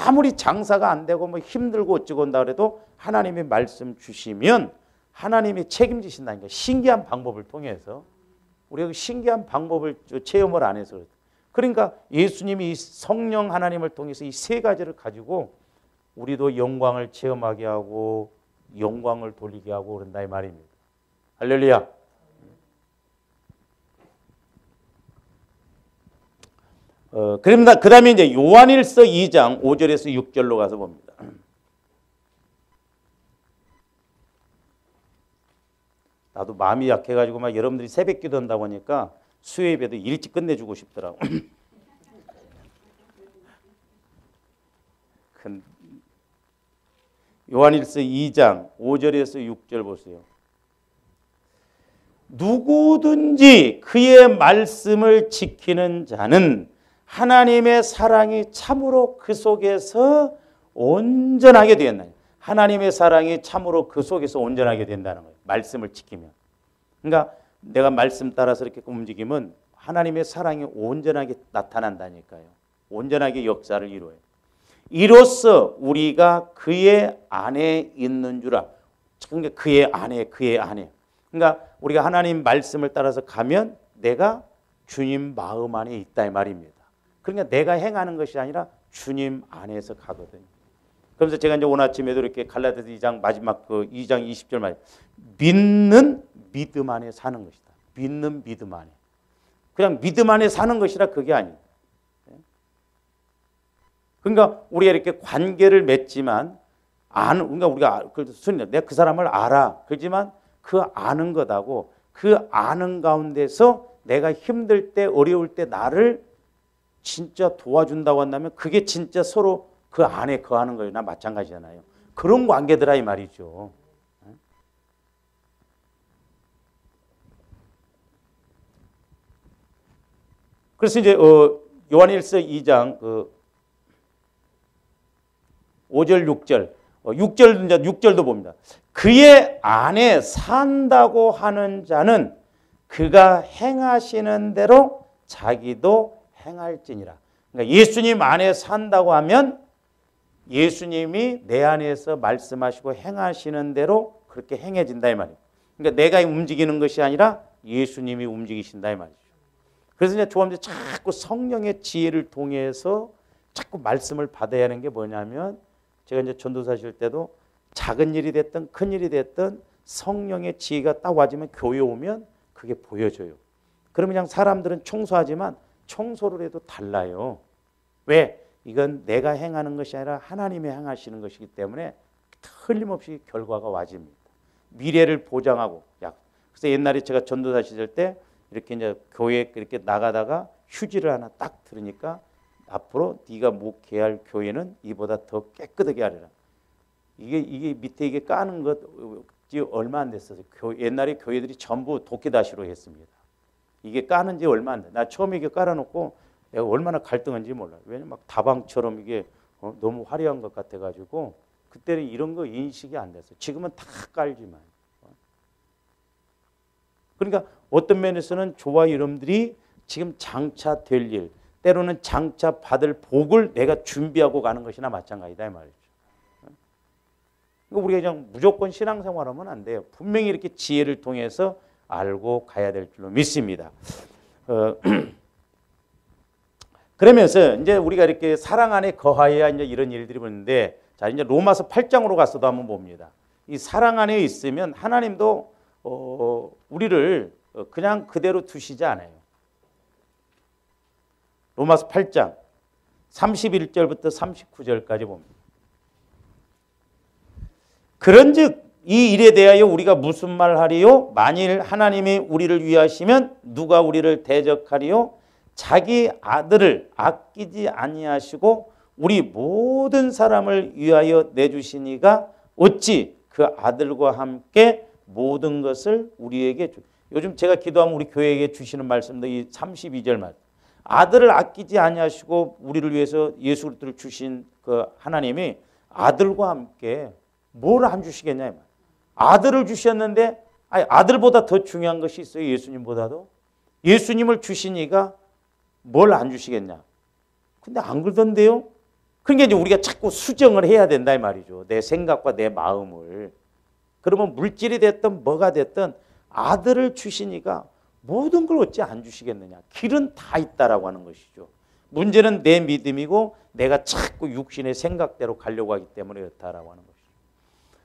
아무리 장사가 안 되고 뭐 힘들고 어쩌고 한다 그래도 하나님의 말씀 주시면 하나님이 책임지신다니까. 신기한 방법을 통해서. 우리가 그 신기한 방법을 체험을 안 해서. 그러니까 예수님이 이 성령 하나님을 통해서 이 세 가지를 가지고 우리도 영광을 체험하게 하고 영광을 돌리게 하고 그런다 이 말입니다. 할렐루야. 그럽니다. 그 다음에 이제 요한일서 2장 5절에서 6절로 가서 봅니다. 나도 마음이 약해가지고 막 여러분들이 새벽 기도한다 보니까 수요예배도 일찍 끝내주고 싶더라고. 요한일서 2장 5절에서 6절 보세요. 누구든지 그의 말씀을 지키는 자는 하나님의 사랑이 참으로 그 속에서 온전하게 되었나요? 하나님의 사랑이 참으로 그 속에서 온전하게 된다는 거예요. 말씀을 지키면. 그러니까 내가 말씀 따라서 이렇게 움직이면 하나님의 사랑이 온전하게 나타난다니까요. 온전하게 역사를 이루어요. 이로써 우리가 그의 안에 있는 줄 알아. 그러니까 그의 안에. 그러니까 우리가 하나님 말씀을 따라서 가면 내가 주님 마음 안에 있다 이 말입니다. 그러니까 내가 행하는 것이 아니라 주님 안에서 가거든요. 그래서 제가 이제 오늘 아침에도 이렇게 갈라디아서 2장 마지막 그 2장 20절 말 믿는 믿음 안에 사는 것이다. 믿는 믿음 안에. 그냥 믿음 안에 사는 것이라 그게 아니에요. 그러니까 우리가 이렇게 관계를 맺지만 그러니까 우리가 내가 그 사람을 알아. 그렇지만 그 아는 것하고 그 아는 가운데서 내가 힘들 때 어려울 때 나를 진짜 도와준다고 한다면 그게 진짜 서로 그 안에 거하는 거나 마찬가지잖아요. 그런 관계들아 이 말이죠. 그래서 이제 요한일서 2장 5절 6절 6절도 봅니다. 그의 안에 산다고 하는 자는 그가 행하시는 대로 자기도 행할지니라. 그러니까 예수님 안에 산다고 하면 예수님이 내 안에서 말씀하시고 행하시는 대로 그렇게 행해진다 이 말이에요. 그러니까 내가 움직이는 것이 아니라 예수님이 움직이신다 이 말이죠. 그래서 이제 조합원들이 자꾸 성령의 지혜를 통해서 자꾸 말씀을 받아야 하는 게 뭐냐면, 제가 이제 전도사실 때도 작은 일이 됐든 큰 일이 됐든 성령의 지혜가 딱 와지면 교회 오면 그게 보여져요. 그러면 그냥 사람들은 청소하지만 청소를 해도 달라요. 왜? 이건 내가 행하는 것이 아니라 하나님이 행하시는 것이기 때문에 틀림없이 결과가 와집니다. 미래를 보장하고. 그래서 옛날에 제가 전도사 시절 때 이렇게 이제 교회 이렇게 나가다가 휴지를 하나 딱 들으니까 앞으로 네가 목회할 교회는 이보다 더 깨끗하게 하리라. 이게 밑에 이게 까는 것이 얼마 안 됐어요. 옛날에 교회들이 전부 도끼다시로 했습니다. 이게 까는 지 얼마 안 돼. 나 처음에 이게 깔아놓고 내가 얼마나 갈등한지 몰라요. 왜냐면 막 다방처럼 이게 너무 화려한 것 같아가지고 그때는 이런 거 인식이 안 됐어요. 지금은 다 깔지만. 그러니까 어떤 면에서는 저와 여러분들이 지금 장차 될 일, 때로는 장차 받을 복을 내가 준비하고 가는 것이나 마찬가지다 이 말이죠. 그러니까 우리가 그냥 무조건 신앙생활하면 안 돼요. 분명히 이렇게 지혜를 통해서 알고 가야 될 줄로 믿습니다. 그러면서 이제 우리가 이렇게 사랑 안에 거하여야 이제 이런 일들이 보는데, 자 이제 로마서 8장으로 가서도 한번 봅니다. 이 사랑 안에 있으면 하나님도 우리를 그냥 그대로 두시지 않아요. 로마서 8장 31절부터 39절까지 봅니다. 그런즉 이 일에 대하여 우리가 무슨 말하리요? 만일 하나님이 우리를 위하시면 누가 우리를 대적하리요? 자기 아들을 아끼지 아니하시고 우리 모든 사람을 위하여 내주시니가 어찌 그 아들과 함께 모든 것을 우리에게 요즘 제가 기도하면 우리 교회에게 주시는 말씀도 이 32절 말씀. 아들을 아끼지 아니하시고 우리를 위해서 예수 그리스도를 주신 그 하나님이 아들과 함께 뭘 안 주시겠냐. 아들을 주셨는데 아들보다 더 중요한 것이 있어요. 예수님보다도. 예수님을 주시니까 뭘 안 주시겠냐. 근데 안 그러던데요. 그러니까 이제 우리가 자꾸 수정을 해야 된다 이 말이죠. 내 생각과 내 마음을. 그러면 물질이 됐든 뭐가 됐든 아들을 주시니까 모든 걸 어찌 안 주시겠느냐. 길은 다 있다라고 하는 것이죠. 문제는 내 믿음이고 내가 자꾸 육신의 생각대로 가려고 하기 때문에 그렇다라고 하는 것이죠.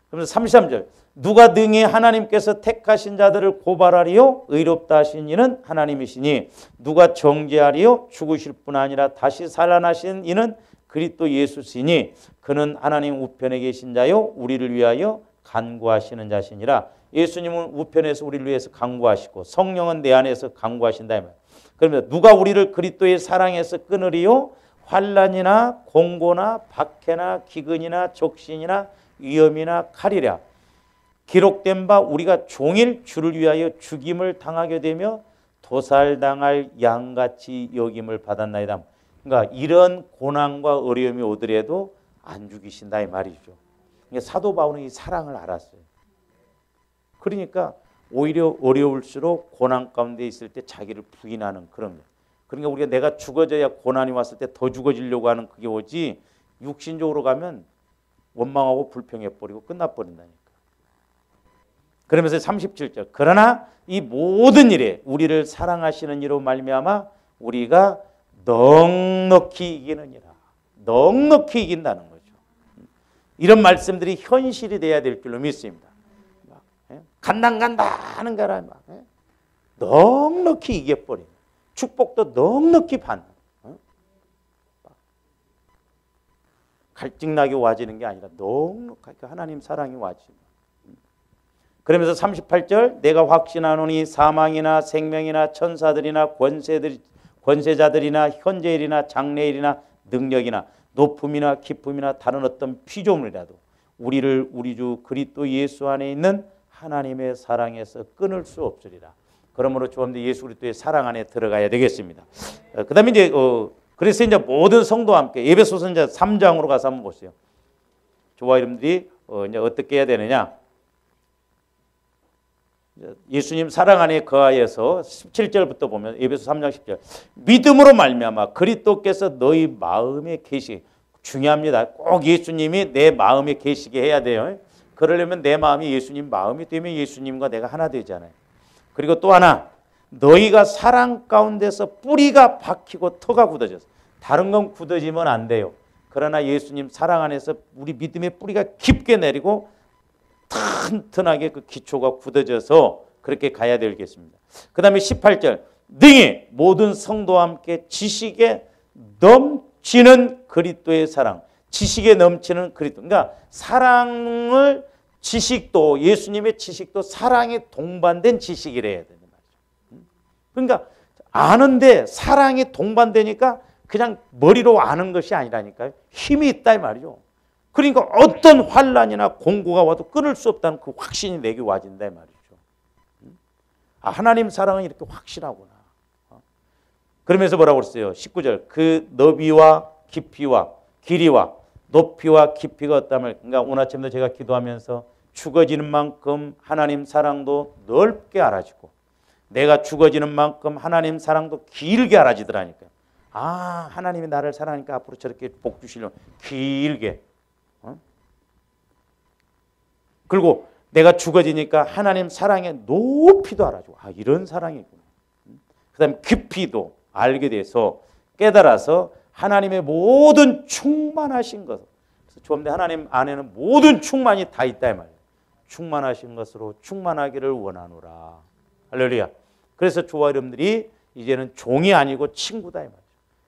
그러면서 33절 누가 능히 하나님께서 택하신 자들을 고발하리요? 의롭다 하신 이는 하나님이시니 누가 정죄하리요? 죽으실 뿐 아니라 다시 살아나신 이는 그리스도 예수시니 그는 하나님 우편에 계신 자요 우리를 위하여 간구하시는 자시니라. 예수님은 우편에서 우리를 위해서 간구하시고 성령은 내 안에서 간구하신다. 그러면 누가 우리를 그리스도의 사랑에서 끊으리요? 환난이나 공고나 박해나 기근이나 적신이나 위험이나 칼이랴. 기록된 바 우리가 종일 주를 위하여 죽임을 당하게 되며 도살당할 양같이 여김을 받았나이다. 그러니까 이런 고난과 어려움이 오더라도 안 죽이신다 이 말이죠. 사도 바울은 이 사랑을 알았어요. 그러니까 오히려 어려울수록 고난 가운데 있을 때 자기를 부인하는 그런 거. 그러니까 우리가 내가 죽어져야 고난이 왔을 때 더 죽어지려고 하는 그게 오지 육신적으로 가면 원망하고 불평해버리고 끝나버린다니까. 그러면서 37절 그러나 이 모든 일에 우리를 사랑하시는 이로 말미암아 우리가 넉넉히 이기느니라. 넉넉히 이긴다는 거죠. 이런 말씀들이 현실이 돼야 될 줄로 믿습니다. 간다 하는 거라 넉넉히 이겨버리는 축복도 넉넉히 받는 갈증나게 와지는 게 아니라 넉넉하게 하나님 사랑이 와지는. 그러면서 38절 내가 확신하노니 사망이나 생명이나 천사들이나 권세자들이나 현재일이나 장래일이나 능력이나 높음이나 기쁨이나 다른 어떤 피조물이라도 우리를 우리 주 그리스도 예수 안에 있는 하나님의 사랑에서 끊을 수 없으리라. 그러므로 조금 더 예수 그리스도의 사랑 안에 들어가야 되겠습니다. 그다음에 이제 그래서 이제 모든 성도와 함께 에베소서 이제 3장으로 가서 한번 보세요. 저와 여러분들이 이제 어떻게 해야 되느냐? 예수님 사랑 안에 거하여서 17절부터 보면 에베소 3장 10절 믿음으로 말미암아 그리스도께서 너희 마음에 계시 중요합니다. 꼭 예수님이 내 마음에 계시게 해야 돼요. 그러려면 내 마음이 예수님 마음이 되면 예수님과 내가 하나 되잖아요. 그리고 또 하나 너희가 사랑 가운데서 뿌리가 박히고 터가 굳어져서 다른 건 굳어지면 안 돼요. 그러나 예수님 사랑 안에서 우리 믿음의 뿌리가 깊게 내리고 튼튼하게 그 기초가 굳어져서 그렇게 가야 되겠습니다. 그 다음에 18절 능히 모든 성도와 함께 지식에 넘치는 그리스도의 사랑 지식에 넘치는 그리스도 그러니까 사랑을 지식도 예수님의 지식도 사랑에 동반된 지식이래야 되는 말이죠. 그러니까 아는데 사랑이 동반되니까 그냥 머리로 아는 것이 아니라니까요. 힘이 있다 이 말이죠. 그러니까 어떤 환난이나 공고가 와도 끊을 수 없다는 그 확신이 내게 와진다 이 말이죠. 하나님 사랑은 이렇게 확실하구나. 그러면서 뭐라고 그랬어요? 19절 그 너비와 깊이와 길이와 높이와 깊이가 없다면 그러니까 오늘 아침도 제가 기도하면서 죽어지는 만큼 하나님 사랑도 넓게 알아지고 내가 죽어지는 만큼 하나님 사랑도 길게 알아지더라니까요. 하나님이 나를 사랑하니까 앞으로 저렇게 복 주시려면 길게 그리고 내가 죽어지니까 하나님 사랑의 높이도 알아주고 이런 사랑이구나. 그 다음에 깊이도 알게 돼서 깨달아서 하나님의 모든 충만하신 것 그래서 하나님 안에는 모든 충만이 다 있다 이 말이에요. 충만하신 것으로 충만하기를 원하노라. 할렐루야. 그래서 저와 여러분들이 이제는 종이 아니고 친구다 이 말이에요.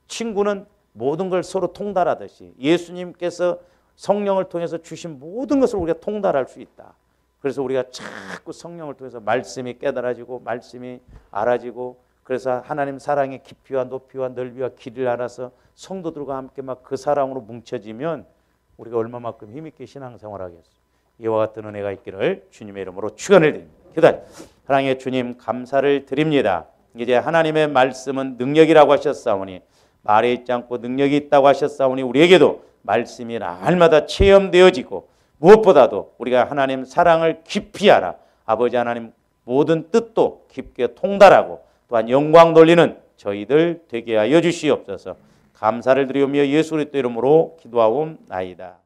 친구는 모든 걸 서로 통달하듯이 예수님께서 성령을 통해서 주신 모든 것을 우리가 통달할 수 있다. 그래서 우리가 자꾸 성령을 통해서 말씀이 깨달아지고 말씀이 알아지고 그래서 하나님 사랑의 깊이와 높이와 넓이와 길이를 알아서 성도들과 함께 막 그 사랑으로 뭉쳐지면 우리가 얼마만큼 힘있게 신앙생활하겠어요. 이와 같은 은혜가 있기를 주님의 이름으로 축원을 드립니다. 기도하자. 사랑의 주님 감사를 드립니다. 이제 하나님의 말씀은 능력이라고 하셨사오니 말에 있지 않고 능력이 있다고 하셨사오니 우리에게도 말씀이 날마다 체험되어지고 무엇보다도 우리가 하나님 사랑을 깊이 알아 아버지 하나님 모든 뜻도 깊게 통달하고 또한 영광 돌리는 저희들 되게 하여 주시옵소서. 감사를 드리오며 예수 그리스도 이름으로 기도하옵나이다.